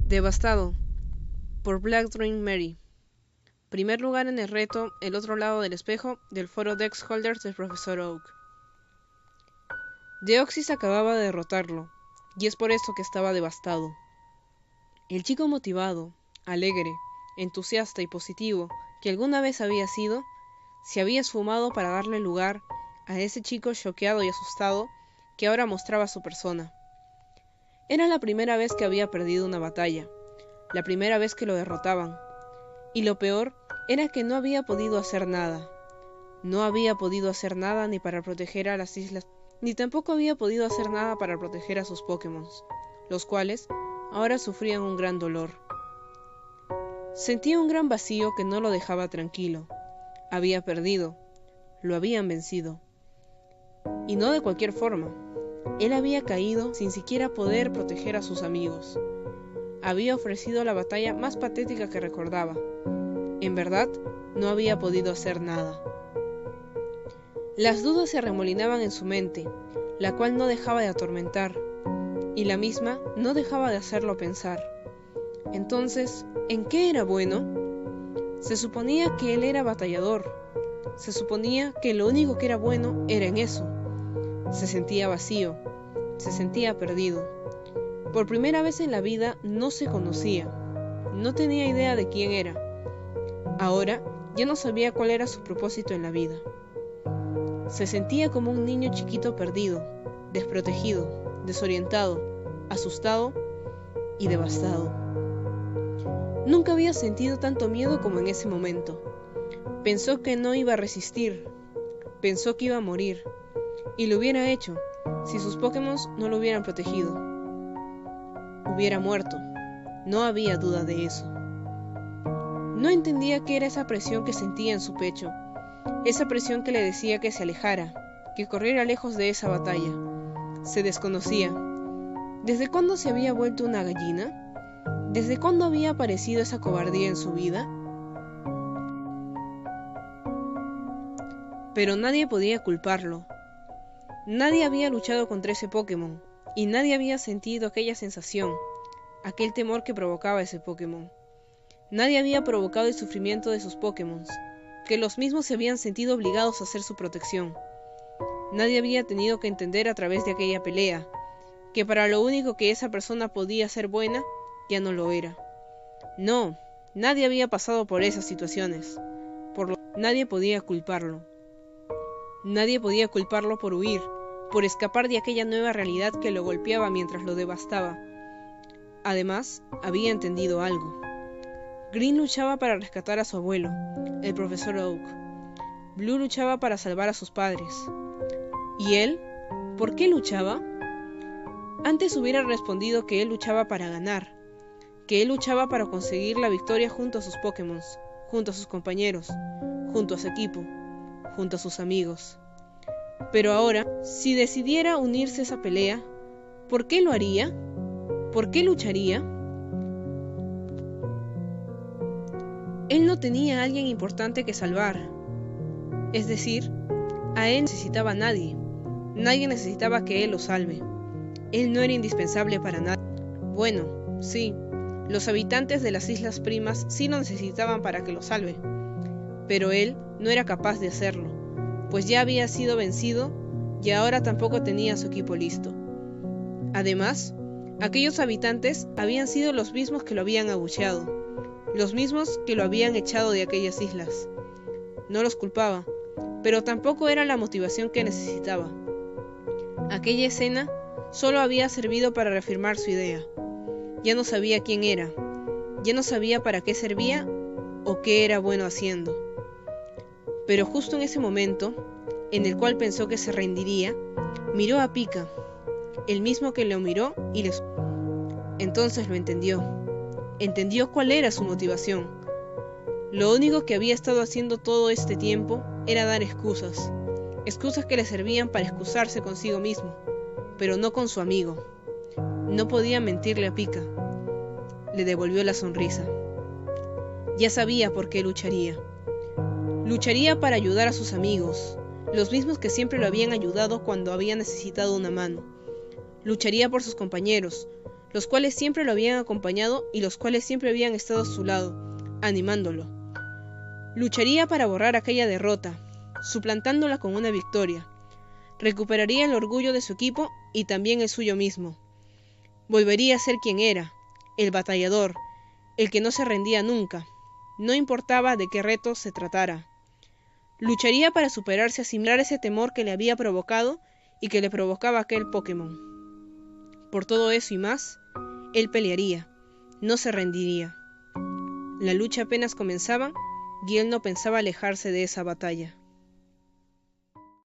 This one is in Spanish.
Devastado, por Black Dream Mary. Primer lugar en el reto El otro lado del espejo del foro Dex Holders del Profesor Oak. Deoxys acababa de derrotarlo, y es por eso que estaba devastado. El chico motivado, alegre, entusiasta y positivo que alguna vez había sido, se había esfumado para darle lugar a ese chico choqueado y asustado que ahora mostraba su persona. Era la primera vez que había perdido una batalla, la primera vez que lo derrotaban, y lo peor era que no había podido hacer nada. No había podido hacer nada ni para proteger a las islas, ni tampoco había podido hacer nada para proteger a sus Pokémon, los cuales ahora sufrían un gran dolor. Sentía un gran vacío que no lo dejaba tranquilo. Había perdido, lo habían vencido. Y no de cualquier forma. Él había caído sin siquiera poder proteger a sus amigos. Había ofrecido la batalla más patética que recordaba. En verdad, no había podido hacer nada. Las dudas se arremolinaban en su mente, la cual no dejaba de atormentar, y la misma no dejaba de hacerlo pensar. Entonces, ¿en qué era bueno? Se suponía que él era batallador. Se suponía que lo único que era bueno era en eso. Se sentía vacío, se sentía perdido. Por primera vez en la vida no se conocía, no tenía idea de quién era. Ahora ya no sabía cuál era su propósito en la vida. Se sentía como un niño chiquito perdido, desprotegido, desorientado, asustado y devastado. Nunca había sentido tanto miedo como en ese momento. Pensó que no iba a resistir, pensó que iba a morir, y lo hubiera hecho si sus Pokémon no lo hubieran protegido. Hubiera muerto, no había duda de eso. No entendía qué era esa presión que sentía en su pecho, esa presión que le decía que se alejara, que corriera lejos de esa batalla. Se desconocía. ¿Desde cuándo se había vuelto una gallina? ¿Desde cuándo había aparecido esa cobardía en su vida? Pero nadie podía culparlo. Nadie había luchado contra ese Pokémon, y nadie había sentido aquella sensación, aquel temor que provocaba ese Pokémon. Nadie había provocado el sufrimiento de sus Pokémon, que los mismos se habían sentido obligados a hacer su protección. Nadie había tenido que entender a través de aquella pelea, que para lo único que esa persona podía ser buena, ya no lo era. No, nadie había pasado por esas situaciones, nadie podía culparlo. Nadie podía culparlo por huir, por escapar de aquella nueva realidad que lo golpeaba mientras lo devastaba. Además, había entendido algo. Green luchaba para rescatar a su abuelo, el Profesor Oak. Blue luchaba para salvar a sus padres. ¿Y él? ¿Por qué luchaba? Antes hubiera respondido que él luchaba para ganar, que él luchaba para conseguir la victoria junto a sus Pokémon, junto a sus compañeros, junto a su equipo, junto a sus amigos. Pero ahora, si decidiera unirse a esa pelea, ¿por qué lo haría? ¿Por qué lucharía? Él no tenía a alguien importante que salvar. Es decir, a él no necesitaba a nadie. Nadie necesitaba que él lo salve. Él no era indispensable para nadie. Bueno, sí, los habitantes de las Islas Primas sí lo necesitaban para que lo salve. Pero él no era capaz de hacerlo, pues ya había sido vencido y ahora tampoco tenía su equipo listo. Además, aquellos habitantes habían sido los mismos que lo habían abucheado, los mismos que lo habían echado de aquellas islas. No los culpaba, pero tampoco era la motivación que necesitaba. Aquella escena solo había servido para reafirmar su idea. Ya no sabía quién era, ya no sabía para qué servía o qué era bueno haciendo. Pero justo en ese momento, en el cual pensó que se rendiría, miró a Pika, el mismo que lo miró y le... Entonces lo entendió. Entendió cuál era su motivación. Lo único que había estado haciendo todo este tiempo era dar excusas. Excusas que le servían para excusarse consigo mismo, pero no con su amigo. No podía mentirle a Pika. Le devolvió la sonrisa. Ya sabía por qué lucharía. Lucharía para ayudar a sus amigos, los mismos que siempre lo habían ayudado cuando había necesitado una mano. Lucharía por sus compañeros, los cuales siempre lo habían acompañado y los cuales siempre habían estado a su lado, animándolo. Lucharía para borrar aquella derrota, suplantándola con una victoria. Recuperaría el orgullo de su equipo y también el suyo mismo. Volvería a ser quien era, el batallador, el que no se rendía nunca, no importaba de qué reto se tratara. Lucharía para superarse, asimilar ese temor que le había provocado y que le provocaba aquel Pokémon. Por todo eso y más, él pelearía, no se rendiría. La lucha apenas comenzaba y él no pensaba alejarse de esa batalla.